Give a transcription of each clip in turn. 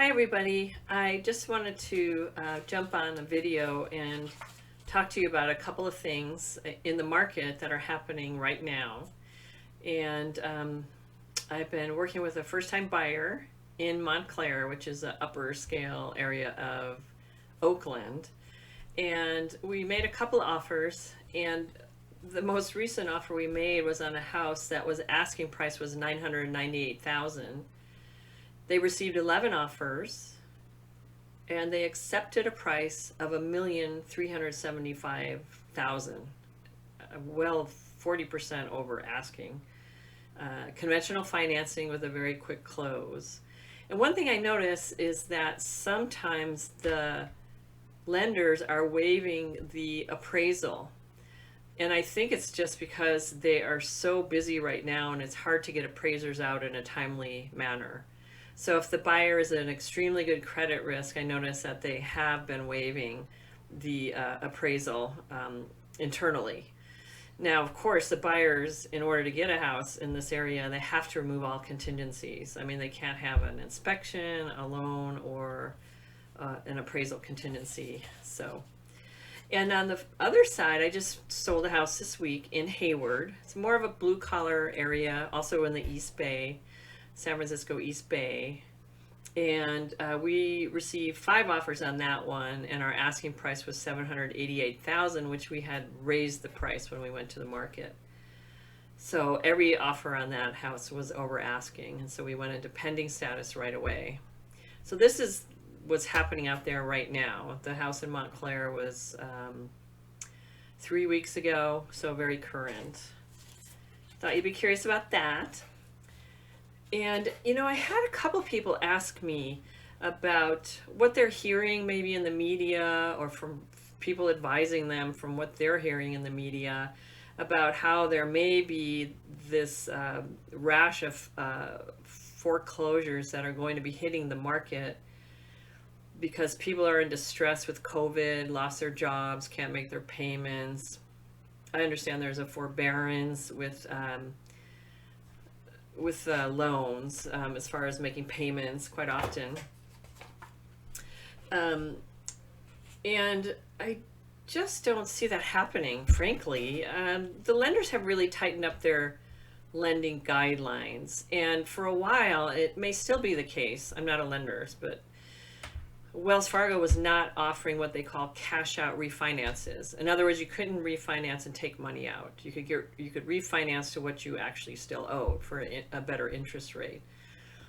Hi everybody. I just wanted to jump on a video and talk to you about a couple of things in the market that are happening right now. And I've been working with a first-time buyer in Montclair, which is an upper scale area of Oakland. And we made a couple of offers, and the most recent offer we made was on a house that was asking price was $998,000. They received 11 offers and they accepted a price of $1,375,000, well 40% over asking. Conventional financing with a very quick close. And one thing I notice is that sometimes the lenders are waiving the appraisal. And I think it's just because they are so busy right now and it's hard to get appraisers out in a timely manner. So if the buyer is an extremely good credit risk, I notice that they have been waiving the appraisal internally. Now, of course, the buyers, in order to get a house in this area, they have to remove all contingencies. I mean, they can't have an inspection, a loan, or an appraisal contingency. And on the other side, I just sold a house this week in Hayward. It's more of a blue collar area, also in the East Bay. San Francisco East Bay, and we received 5 offers on that one, and our asking price was $788,000, which we had raised the price when we went to the market. So every offer on that house was over asking, and so we went into pending status right away. So this is what's happening out there right now. The house in Montclair was 3 weeks ago, so very current. Thought you'd be curious about that. And, I had a couple people ask me about what they're hearing maybe in the media or from people advising them from what they're hearing in the media about how there may be this rash of foreclosures that are going to be hitting the market because people are in distress with COVID, lost their jobs, can't make their payments. I understand there's a forbearance with loans as far as making payments quite often. And I just don't see that happening, frankly. The lenders have really tightened up their lending guidelines. And for a while, it may still be the case. I'm not a lender, but Wells Fargo was not offering what they call cash out refinances. In other words, you couldn't refinance and take money out. You could refinance to what you actually still owed for a better interest rate.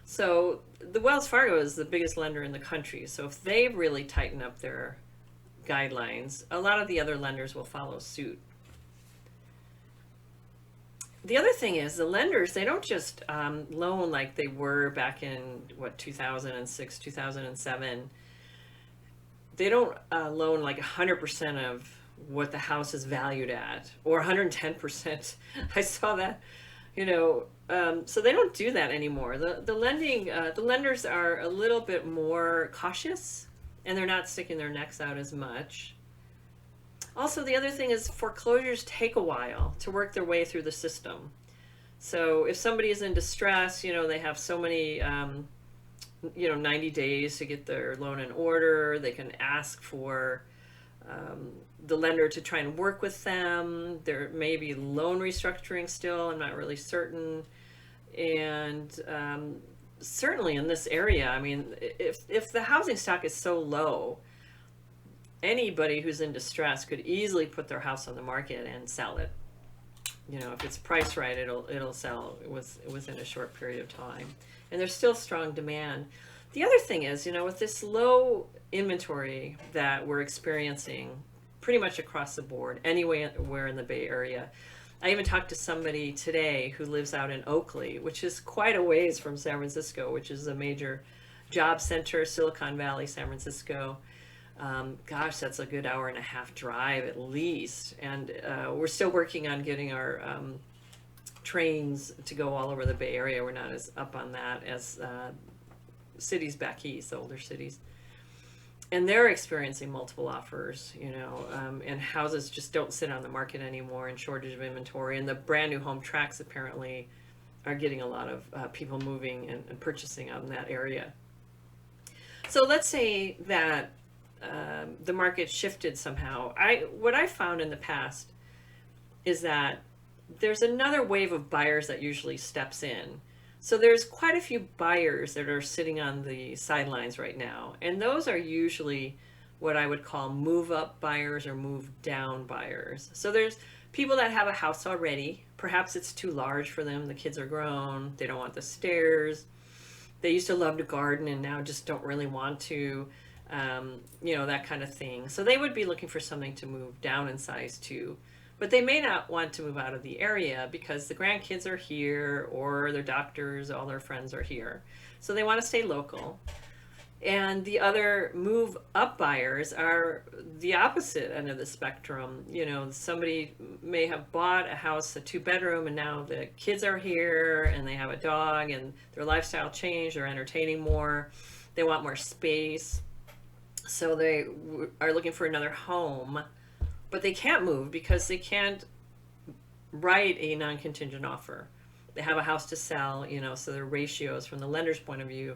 So the Wells Fargo is the biggest lender in the country. So if they really tighten up their guidelines, a lot of the other lenders will follow suit. The other thing is the lenders, they don't just loan like they were back in 2006, 2007. They don't loan like 100% of what the house is valued at, or 110%. I saw that, so they don't do that anymore. The lenders are a little bit more cautious, and they're not sticking their necks out as much. Also, the other thing is foreclosures take a while to work their way through the system. So if somebody is in distress, they have so many 90 days to get their loan in order. They can ask for the lender to try and work with them. There may be loan restructuring still, I'm not really certain. And certainly in this area, I mean, if the housing stock is so low, anybody who's in distress could easily put their house on the market and sell it. If it's priced right, it'll sell within a short period of time. And there's still strong demand. The other thing is, with this low inventory that we're experiencing pretty much across the board, anywhere in the Bay Area. I even talked to somebody today who lives out in Oakley, which is quite a ways from San Francisco, which is a major job center, Silicon Valley, San Francisco. Gosh, that's a good hour-and-a-half drive at least. And we're still working on getting our trains to go all over the Bay Area. We're not as up on that as cities back east, older cities. And they're experiencing multiple offers, and houses just don't sit on the market anymore, and shortage of inventory. And the brand new home tracks apparently are getting a lot of people moving and purchasing out in that area. So let's say that the market shifted somehow. What I found in the past is that there's another wave of buyers that usually steps in. So there's quite a few buyers that are sitting on the sidelines right now, and those are usually what I would call move up buyers or move down buyers. So there's people that have a house already. Perhaps it's too large for them. The kids are grown. They don't want the stairs. They used to love to garden and now just don't really want to, that kind of thing. So they would be looking for something to move down in size too. But they may not want to move out of the area because the grandkids are here or their doctors, all their friends are here. So they want to stay local. And the other move up buyers are the opposite end of the spectrum. Somebody may have bought a house, a 2-bedroom, and now the kids are here and they have a dog and their lifestyle changed. They're entertaining more. They want more space. So they are looking for another home, but they can't move because they can't write a non-contingent offer. They have a house to sell, so their ratios from the lender's point of view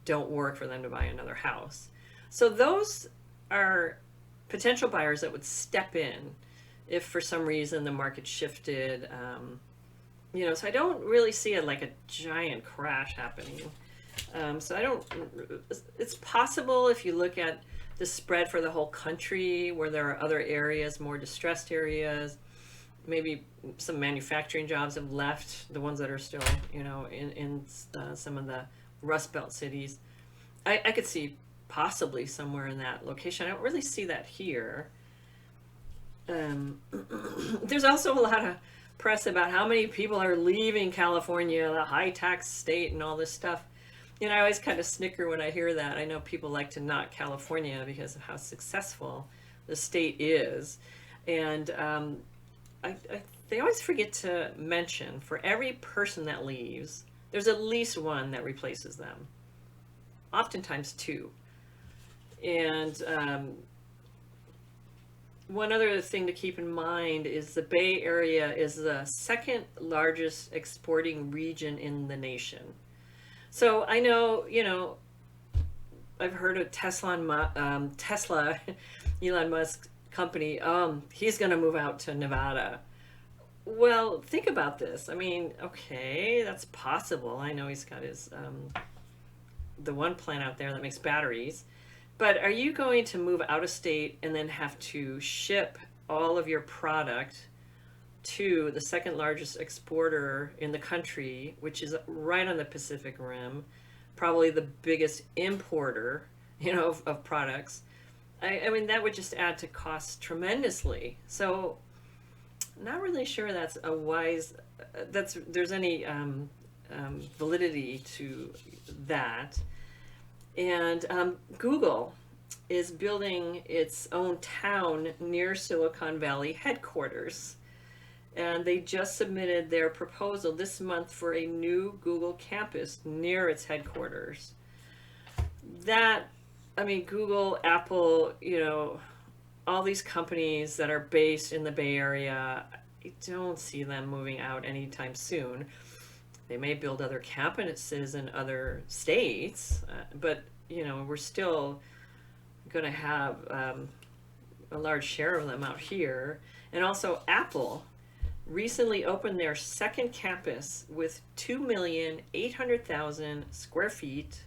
don't work for them to buy another house. So those are potential buyers that would step in if for some reason the market shifted. So I don't really see it like a giant crash happening. It's possible if you look at the spread for the whole country where there are other areas, more distressed areas, maybe some manufacturing jobs have left, the ones that are still, in some of the Rust Belt cities. I could see possibly somewhere in that location. I don't really see that here. There's also a lot of press about how many people are leaving California, the high tax state and all this stuff. I always kind of snicker when I hear that. I know people like to knock California because of how successful the state is. And they always forget to mention for every person that leaves, there's at least one that replaces them, oftentimes two. And one other thing to keep in mind is the Bay Area is the second largest exporting region in the nation. So I know, I've heard of Tesla, Elon Musk's company, he's going to move out to Nevada. Well, think about this. I mean, okay, that's possible. I know he's got his the one plant out there that makes batteries. But are you going to move out of state and then have to ship all of your product to the second largest exporter in the country, which is right on the Pacific Rim, probably the biggest importer, of products? I mean, that would just add to costs tremendously. So not really sure that's a wise, there's any validity to that. And Google is building its own town near Silicon Valley headquarters. And they just submitted their proposal this month for a new Google campus near its headquarters. Google, Apple, all these companies that are based in the Bay Area, I don't see them moving out anytime soon. They may build other campuses in other states, but we're still going to have a large share of them out here. And also Apple recently opened their second campus with 2,800,000 square feet.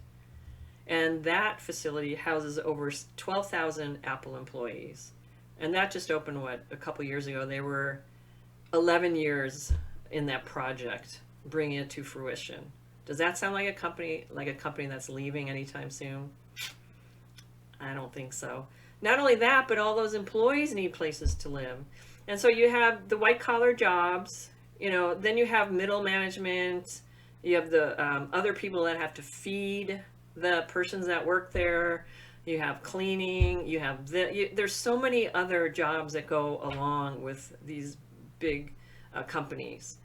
And that facility houses over 12,000 Apple employees. And that just opened, a couple years ago. They were 11 years in that project, bringing it to fruition. Does that sound like a company that's leaving anytime soon? I don't think so. Not only that, but all those employees need places to live. And so you have the white collar jobs, then you have middle management, you have the other people that have to feed the persons that work there, you have cleaning, you have there's so many other jobs that go along with these big companies,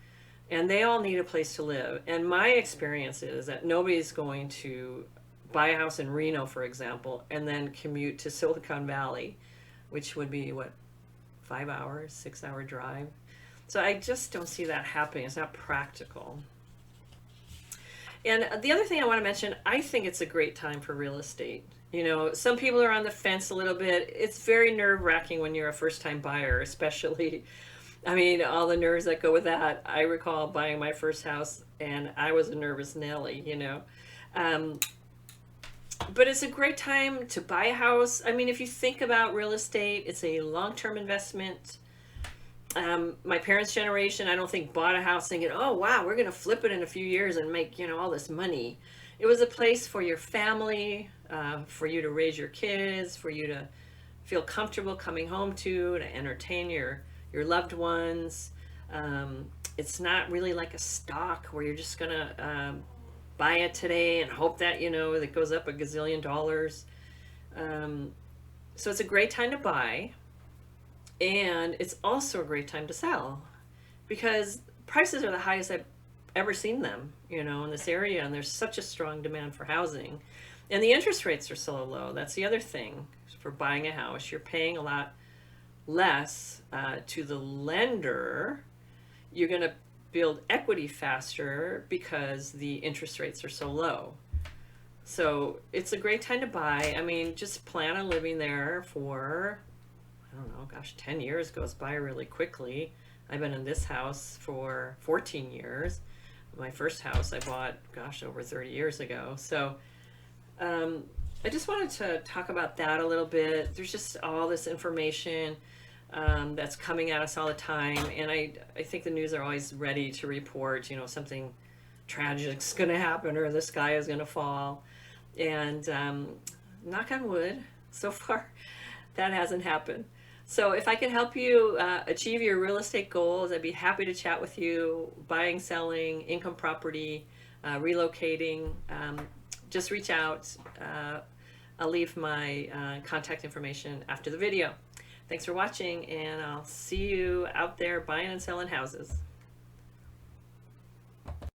and they all need a place to live. And my experience is that nobody's going to buy a house in Reno, for example, and then commute to Silicon Valley, which would be 5 hours, 6-hour drive. So I just don't see that happening. It's not practical. And the other thing I want to mention, I think it's a great time for real estate. You know, some people are on the fence a little bit. It's very nerve wracking when you're a first time buyer, especially. I mean, all the nerves that go with that. I recall buying my first house and I was a nervous Nelly, you know. Um, but it's a great time to buy a house. I mean, if you think about real estate, it's a long term investment. My parents' generation, I don't think bought a house thinking, oh, wow, we're going to flip it in a few years and make, you know, all this money. It was a place for your family, for you to raise your kids, for you to feel comfortable coming home to entertain your loved ones. It's not really like a stock where you're just going to buy it today and hope that, you know, it goes up a gazillion dollars. So it's a great time to buy. And it's also a great time to sell because prices are the highest I've ever seen them, you know, in this area. And there's such a strong demand for housing. And the interest rates are so low. That's the other thing for buying a house. You're paying a lot less to the lender. You're going to build equity faster because the interest rates are so low. So it's a great time to buy. I mean, just plan on living there for, I don't know, gosh, 10 years goes by really quickly. I've been in this house for 14 years. My first house I bought, gosh, over 30 years ago. So I just wanted to talk about that a little bit. There's just all this information that's coming at us all the time. And I think the news are always ready to report, you know, something tragic's going to happen or the sky is going to fall. And knock on wood, so far that hasn't happened. So if I can help you achieve your real estate goals, I'd be happy to chat with you. Buying, selling, income property, relocating. Just reach out. I'll leave my contact information after the video. Thanks for watching, and I'll see you out there buying and selling houses.